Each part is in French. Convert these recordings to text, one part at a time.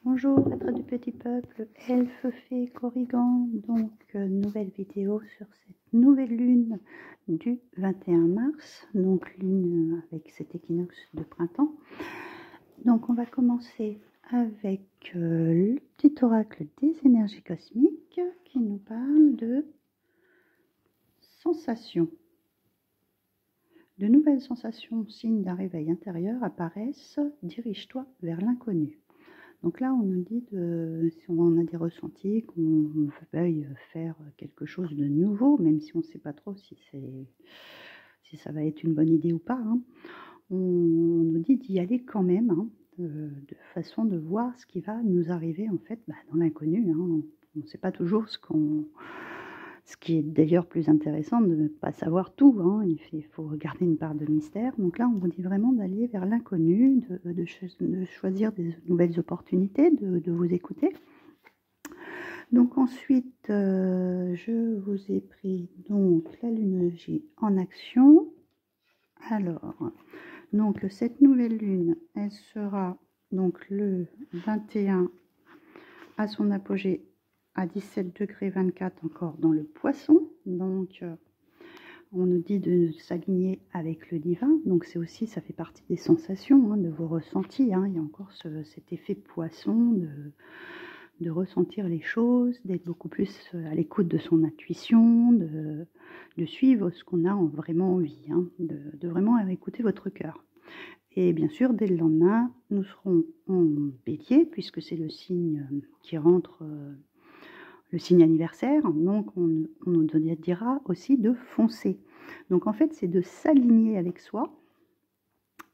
Bonjour, être du petit peuple, elfe, fée, corrigan. Donc, nouvelle vidéo sur cette nouvelle lune du 21 mars. Donc, lune avec cet équinoxe de printemps. Donc, on va commencer avec le petit oracle des énergies cosmiques qui nous parle de sensations. De nouvelles sensations, signes d'un réveil intérieur apparaissent. Dirige-toi vers l'inconnu. Donc là, on nous dit si on a des ressentis, qu'on veuille faire quelque chose de nouveau, même si on ne sait pas trop si ça va être une bonne idée ou pas, hein. On nous dit d'y aller quand même, hein, de façon de voir ce qui va nous arriver en fait dans l'inconnu, hein. On ne sait pas toujours ce qui est d'ailleurs plus intéressant de ne pas savoir tout, hein. Il faut garder une part de mystère. Donc là, on vous dit vraiment d'aller vers l'inconnu, de choisir des nouvelles opportunités, de vous écouter. Donc ensuite, je vous ai pris donc la lune J en action. Alors, donc cette nouvelle lune, elle sera donc le 21 à son apogée à 17,24 degrés encore dans le poisson. Donc on nous dit de s'aligner avec le divin. Donc c'est aussi, ça fait partie des sensations, hein, de vos ressentis, hein. Il y a encore cet effet poisson de ressentir les choses, d'être beaucoup plus à l'écoute de son intuition, de suivre ce qu'on a vraiment envie, hein, de vraiment écouter votre cœur. Et bien sûr, dès le lendemain, nous serons en bélier, puisque c'est le signe qui rentre, le signe anniversaire. Donc, on nous dira aussi de foncer. Donc, en fait, c'est de s'aligner avec soi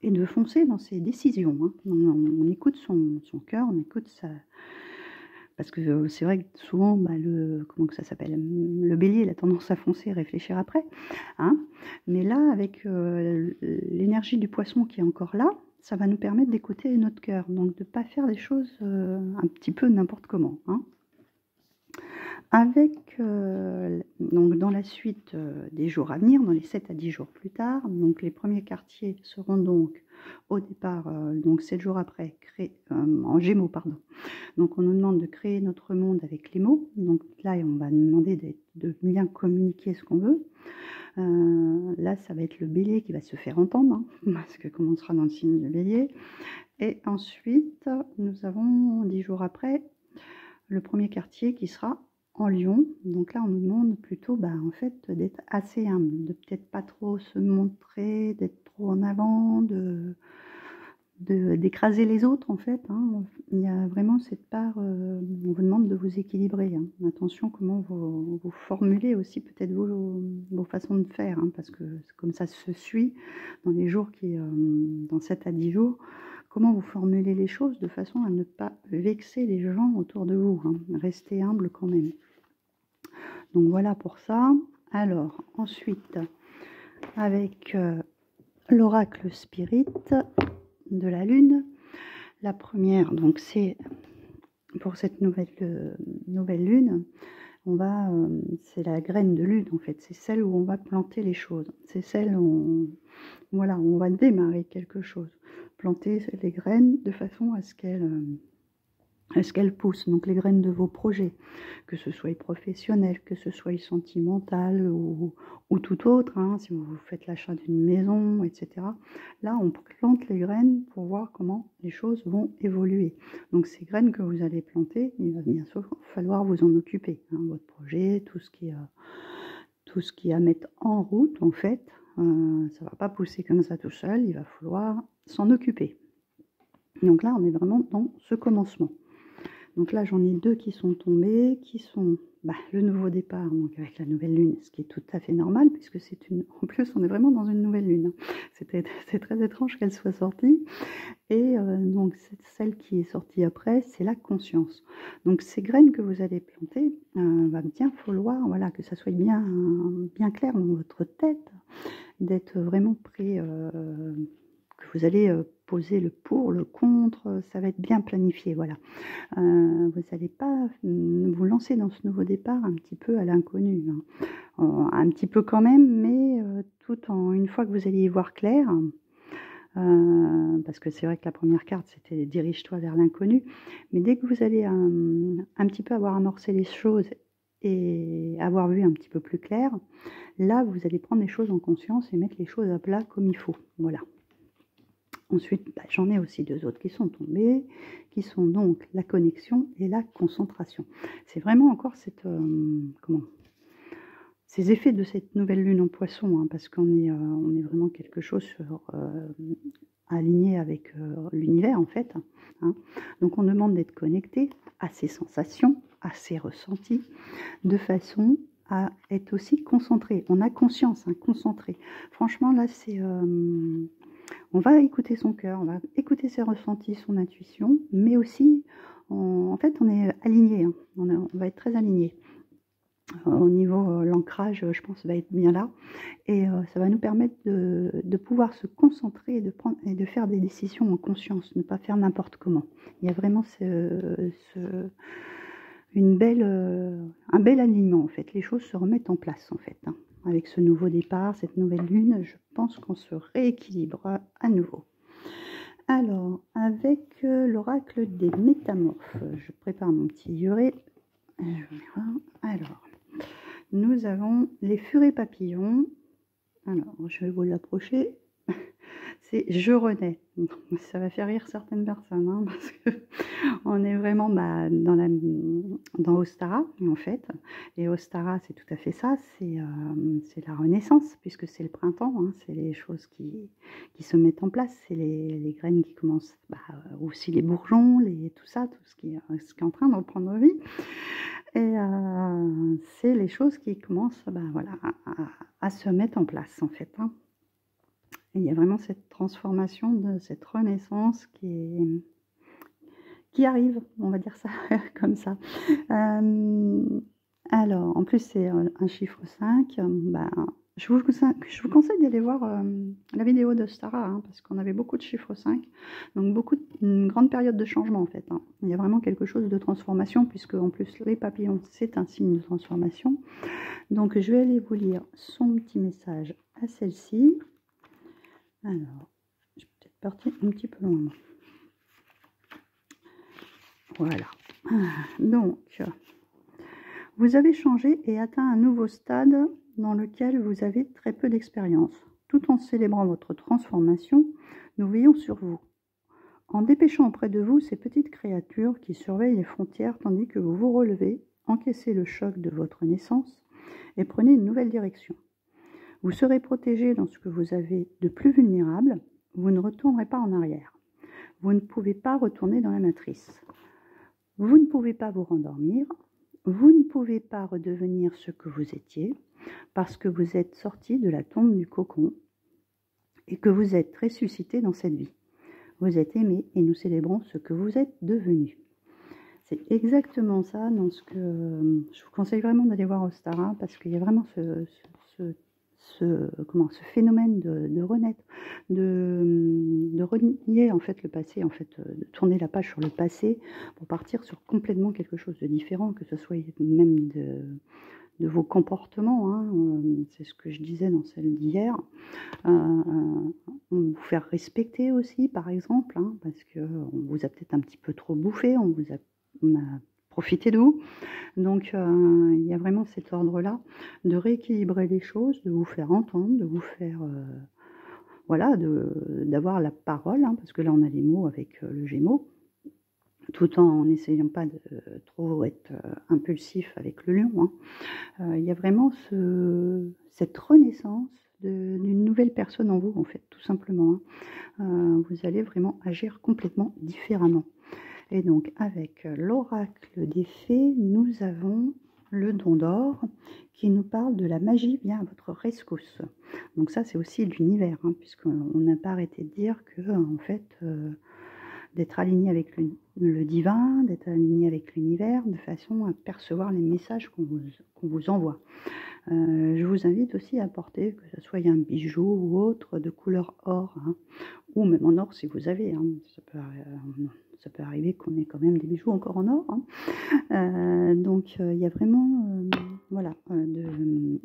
et de foncer dans ses décisions, hein. On écoute son cœur, on écoute sa... Parce que c'est vrai que souvent, comment que ça s'appelle, le bélier, il a tendance à foncer et réfléchir après, hein. Mais là, avec l'énergie du poisson qui est encore là, ça va nous permettre d'écouter notre cœur. Donc, de ne pas faire les choses un petit peu n'importe comment, hein. Avec, donc dans la suite des jours à venir, dans les 7 à 10 jours plus tard, donc les premiers quartiers seront donc au départ, donc 7 jours après, en Gémeaux, pardon. Donc on nous demande de créer notre monde avec les mots. Donc là, on va nous demander de bien communiquer ce qu'on veut. Là, ça va être le bélier qui va se faire entendre, hein, parce que comme on sera dans le signe du bélier. Et ensuite, nous avons 10 jours après, le premier quartier qui sera en Lion. Donc là, on nous demande plutôt en fait, d'être assez humble, de peut-être pas trop se montrer, d'être trop en avant, d'écraser les autres en fait, hein. Il y a vraiment cette part, on vous demande de vous équilibrer, hein. Attention comment vous formulez aussi peut-être vos façons de faire, hein, parce que comme ça se suit dans les jours dans 7 à 10 jours, comment vous formulez les choses de façon à ne pas vexer les gens autour de vous, hein. Restez humble quand même. Donc voilà pour ça. Alors ensuite, avec l'oracle spirit de la lune, la première, donc c'est pour cette nouvelle lune, c'est la graine de lune en fait, c'est celle où on va planter les choses, c'est celle où on va démarrer quelque chose, planter les graines de façon à ce qu'elles poussent, donc les graines de vos projets, que ce soit professionnel, que ce soit sentimental ou tout autre, hein, si vous faites l'achat d'une maison, etc. Là, on plante les graines pour voir comment les choses vont évoluer. Donc ces graines que vous allez planter, il va bien sûr falloir vous en occuper, hein, votre projet, tout ce qui est à mettre en route, en fait, ça ne va pas pousser comme ça tout seul, il va falloir s'en occuper. Donc là, on est vraiment dans ce commencement. Donc là, j'en ai 2 qui sont tombés, qui sont le nouveau départ, donc avec la nouvelle lune, ce qui est tout à fait normal, puisque en plus, on est vraiment dans une nouvelle lune. C'est très étrange qu'elle soit sortie. Et donc, celle qui est sortie après, c'est la conscience. Donc, ces graines que vous allez planter, va bien falloir, que ça soit bien clair dans votre tête, d'être vraiment prêt, que vous allez poser le pour, le contre, ça va être bien planifié, voilà. Vous n'allez pas vous lancer dans ce nouveau départ un petit peu à l'inconnu, hein. Un petit peu quand même, mais une fois que vous allez y voir clair, parce que c'est vrai que la première carte, c'était dirige-toi vers l'inconnu. Mais dès que vous allez un petit peu avoir amorcé les choses et avoir vu un petit peu plus clair, là, vous allez prendre les choses en conscience et mettre les choses à plat comme il faut. Voilà. Ensuite, j'en ai aussi deux autres qui sont tombés, qui sont donc la connexion et la concentration. C'est vraiment encore ces effets de cette nouvelle lune en poisson, hein, parce qu'on est, on est vraiment quelque chose sur, aligné avec l'univers en fait. Hein. Donc on demande d'être connecté à ses sensations, à ses ressentis, de façon à être aussi concentré. On a conscience, hein, concentré. Franchement là c'est... on va écouter son cœur, on va écouter ses ressentis, son intuition, mais aussi, en fait, on est aligné, hein, on va être très aligné. Au niveau l'ancrage, je pense, va être bien là, et ça va nous permettre de pouvoir se concentrer et de faire des décisions en conscience, ne pas faire n'importe comment. Il y a vraiment un bel alignement, en fait. Les choses se remettent en place, en fait, hein. Avec ce nouveau départ, cette nouvelle lune, je pense qu'on se rééquilibre à nouveau. Alors, avec l'oracle des métamorphes, je prépare mon petit livret. Alors, nous avons les furets papillons. Alors, je vais vous l'approcher. C'est je renais. Ça va faire rire certaines personnes, hein, parce que on est vraiment dans Ostara, en fait. Et Ostara, c'est tout à fait ça. C'est la renaissance, puisque c'est le printemps. Hein, c'est les choses qui se mettent en place. C'est les graines qui commencent, aussi les bourgeons, tout ça, tout ce qui est en train de reprendre vie. Et c'est les choses qui commencent voilà, à se mettre en place, en fait. Hein. Et il y a vraiment cette transformation, cette renaissance qui arrive, on va dire ça comme ça. Alors, en plus, c'est un chiffre 5. Je vous conseille d'aller voir la vidéo de Stara, hein, parce qu'on avait beaucoup de chiffres 5. Donc, une grande période de changement, en fait. Hein. Il y a vraiment quelque chose de transformation, puisque en plus, les papillons, c'est un signe de transformation. Donc, je vais aller vous lire son petit message à celle-ci. Alors, je suis peut-être partie un petit peu loin. Voilà. Donc, vous avez changé et atteint un nouveau stade dans lequel vous avez très peu d'expérience. Tout en célébrant votre transformation, nous veillons sur vous, en dépêchant auprès de vous ces petites créatures qui surveillent les frontières tandis que vous vous relevez, encaissez le choc de votre naissance et prenez une nouvelle direction. Vous serez protégé dans ce que vous avez de plus vulnérable, vous ne retournerez pas en arrière. Vous ne pouvez pas retourner dans la matrice. Vous ne pouvez pas vous rendormir, vous ne pouvez pas redevenir ce que vous étiez, parce que vous êtes sorti de la tombe du cocon et que vous êtes ressuscité dans cette vie. Vous êtes aimé et nous célébrons ce que vous êtes devenu. C'est exactement ça dans ce que je vous conseille vraiment d'aller voir Ostara, parce qu'il y a vraiment ce phénomène de renaître, de renier en fait le passé, en fait, de tourner la page sur le passé pour partir sur complètement quelque chose de différent, que ce soit même de vos comportements, hein, c'est ce que je disais dans celle d'hier, vous faire respecter aussi par exemple, hein, parce qu'on vous a peut-être un petit peu trop bouffé, on a profité de vous. Donc, il y a vraiment cet ordre-là de rééquilibrer les choses, de vous faire entendre, de vous faire... voilà, d'avoir la parole, hein, parce que là, on a les mots avec le Gémeaux, tout en n'essayant pas de trop être impulsif avec le Lion. Hein. Il y a vraiment cette renaissance d'une nouvelle personne en vous, en fait, tout simplement. Hein. Vous allez vraiment agir complètement différemment. Et donc, avec l'oracle des fées, nous avons le don d'or qui nous parle de la magie vient à votre rescousse. Donc ça, c'est aussi l'univers, hein, puisqu'on n'a pas arrêté de dire que, en fait, d'être aligné avec le divin, d'être aligné avec l'univers, de façon à percevoir les messages qu'on vous envoie. Je vous invite aussi à porter, que ce soit un bijou ou autre, de couleur or, hein, ou même en or si vous avez, hein, ça peut arriver qu'on ait quand même des bijoux encore en or. Hein. Donc il y a vraiment, voilà, de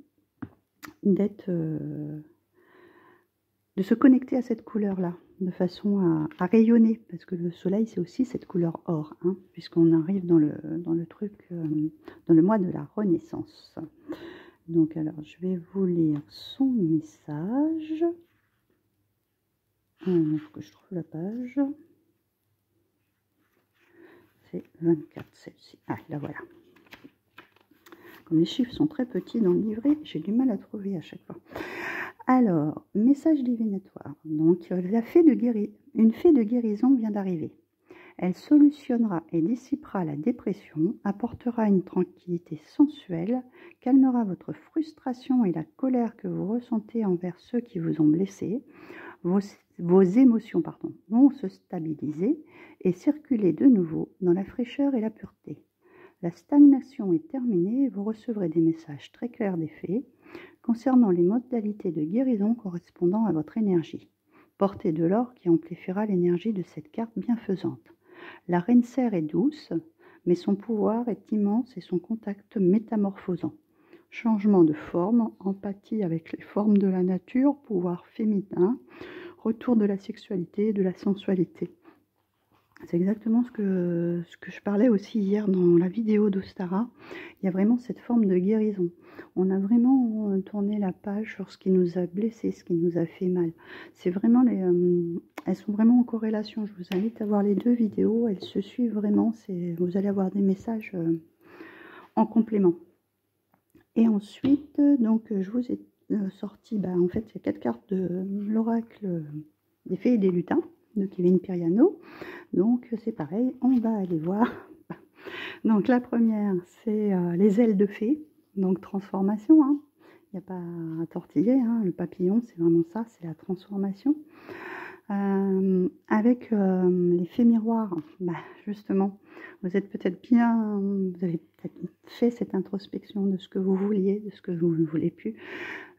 se connecter à cette couleur-là, de façon à rayonner, parce que le soleil, c'est aussi cette couleur or, hein, puisqu'on arrive dans le truc, dans le mois de la Renaissance. Donc, alors, je vais vous lire son message. Il faut que je trouve la page. C'est 24, celle-ci. Ah, là, voilà. Comme les chiffres sont très petits dans le livret, j'ai du mal à trouver à chaque fois. Alors, message divinatoire. Donc, une fée de guérison vient d'arriver. Elle solutionnera et dissipera la dépression, apportera une tranquillité sensuelle, calmera votre frustration et la colère que vous ressentez envers ceux qui vous ont blessé. Vos émotions vont se stabiliser et circuler de nouveau dans la fraîcheur et la pureté. La stagnation est terminée et vous recevrez des messages très clairs des fées concernant les modalités de guérison correspondant à votre énergie. Portez de l'or qui amplifiera l'énergie de cette carte bienfaisante. La reine serre est douce, mais son pouvoir est immense et son contact métamorphosant. Changement de forme, empathie avec les formes de la nature, pouvoir féminin, retour de la sexualité et de la sensualité. C'est exactement ce que je parlais aussi hier dans la vidéo d'Ostara. Il y a vraiment cette forme de guérison. On a vraiment tourné la page sur ce qui nous a blessés, ce qui nous a fait mal. C'est vraiment elles sont vraiment en corrélation. Je vous invite à voir les deux vidéos. Elles se suivent vraiment. Vous allez avoir des messages en complément. Et ensuite, donc, je vous ai sorti, en fait, il y a 4 cartes de l'oracle des fées et des lutins de Kevin Piriano. Donc c'est pareil, on va aller voir. Donc la première, c'est les ailes de fée, donc transformation, hein. Il n'y a pas à tortiller, hein. Le papillon, c'est vraiment ça, c'est la transformation. Avec les fées miroirs, justement, vous êtes peut-être vous avez peut-être fait cette introspection de ce que vous vouliez, de ce que vous ne voulez plus,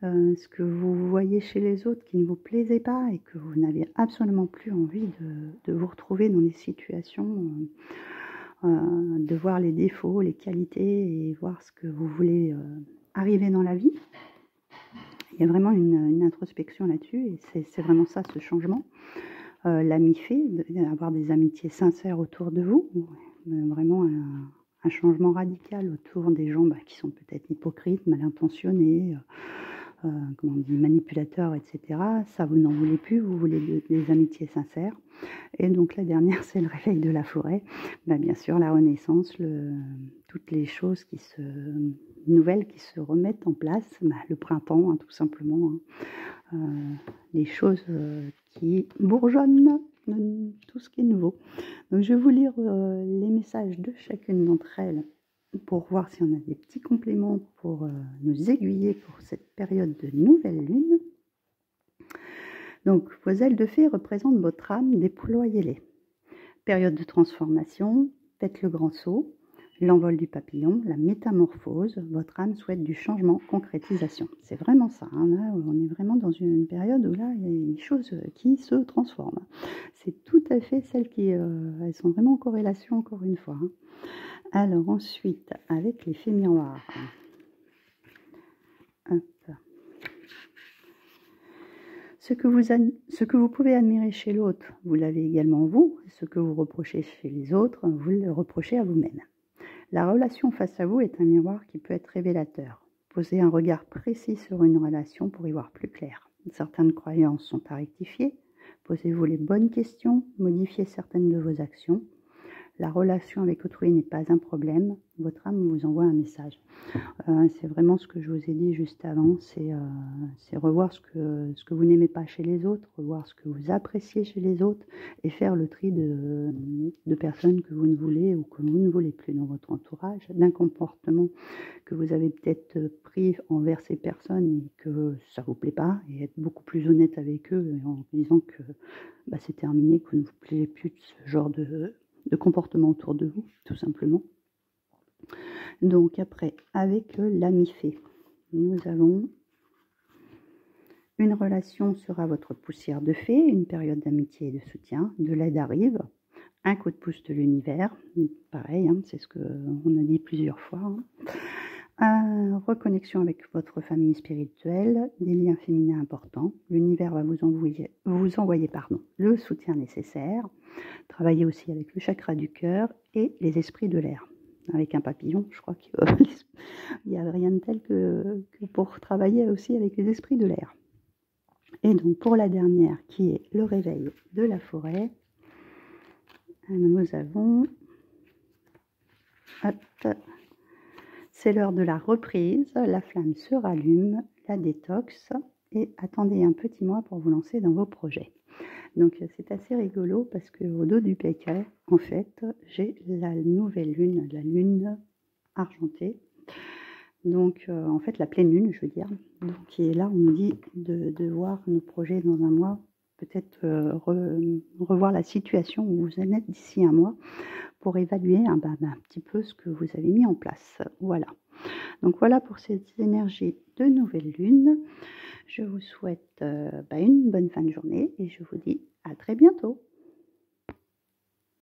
ce que vous voyez chez les autres qui ne vous plaisait pas et que vous n'avez absolument plus envie de vous retrouver dans des situations, de voir les défauts, les qualités et voir ce que vous voulez arriver dans la vie. Il y a vraiment une introspection là-dessus et c'est vraiment ça, ce changement. L'ami fait, avoir des amitiés sincères autour de vous, vraiment un changement radical autour des gens qui sont peut-être hypocrites, mal intentionnés, comment on dit, manipulateurs, etc. Ça, vous n'en voulez plus, vous voulez des amitiés sincères. Et donc la dernière, c'est le réveil de la forêt. Bien sûr, la renaissance, toutes les choses nouvelles qui se remettent en place, le printemps, hein, tout simplement, hein. Les choses qui bourgeonnent, tout ce qui est nouveau. Donc je vais vous lire les messages de chacune d'entre elles pour voir si on a des petits compléments pour nous aiguiller pour cette période de nouvelle lune. Donc, vos ailes de fée représentent votre âme, déployez-les. Période de transformation, faites le grand saut, l'envol du papillon, la métamorphose, votre âme souhaite du changement, concrétisation. C'est vraiment ça, hein, là, on est vraiment dans une période où là, il y a des choses qui se transforment. C'est tout à fait celles qui, elles sont vraiment en corrélation encore une fois, hein. Alors ensuite, avec les fées miroirs, hop. Ce que vous pouvez admirer chez l'autre, vous l'avez également vous. Ce que vous reprochez chez les autres, vous le reprochez à vous-même. La relation face à vous est un miroir qui peut être révélateur. Posez un regard précis sur une relation pour y voir plus clair. Certaines croyances sont à rectifier. Posez-vous les bonnes questions, modifiez certaines de vos actions. La relation avec autrui n'est pas un problème. Votre âme vous envoie un message. C'est vraiment ce que je vous ai dit juste avant. C'est revoir ce que vous n'aimez pas chez les autres, revoir ce que vous appréciez chez les autres et faire le tri de personnes que vous ne voulez ou que vous ne voulez plus dans votre entourage, d'un comportement que vous avez peut-être pris envers ces personnes et que ça ne vous plaît pas, et être beaucoup plus honnête avec eux en disant que c'est terminé, que vous ne vous plaisez plus de ce genre de comportement autour de vous, tout simplement. Donc après, avec l'ami fée, nous avons une relation sera votre poussière de fée, une période d'amitié et de soutien, de l'aide arrive, un coup de pouce de l'univers, pareil, hein, c'est ce qu'on a dit plusieurs fois, hein. reconnexion avec votre famille spirituelle, des liens féminins importants. L'univers va vous envoyer le soutien nécessaire. Travaillez aussi avec le chakra du cœur et les esprits de l'air. Avec un papillon, je crois qu'il n'y a rien de tel que pour travailler aussi avec les esprits de l'air. Et donc pour la dernière, qui est le réveil de la forêt, nous avons... Hop, c'est l'heure de la reprise, la flamme se rallume, la détox, et attendez un petit mois pour vous lancer dans vos projets. Donc c'est assez rigolo parce qu'au dos du paquet, en fait, j'ai la nouvelle lune, la lune argentée. Donc en fait la pleine lune, je veux dire, donc qui est là, on nous dit de voir nos projets dans un mois, peut-être revoir la situation où vous en êtes d'ici un mois pour évaluer un petit peu ce que vous avez mis en place. Voilà. Donc voilà pour ces énergies de nouvelle lune. Je vous souhaite une bonne fin de journée et je vous dis à très bientôt.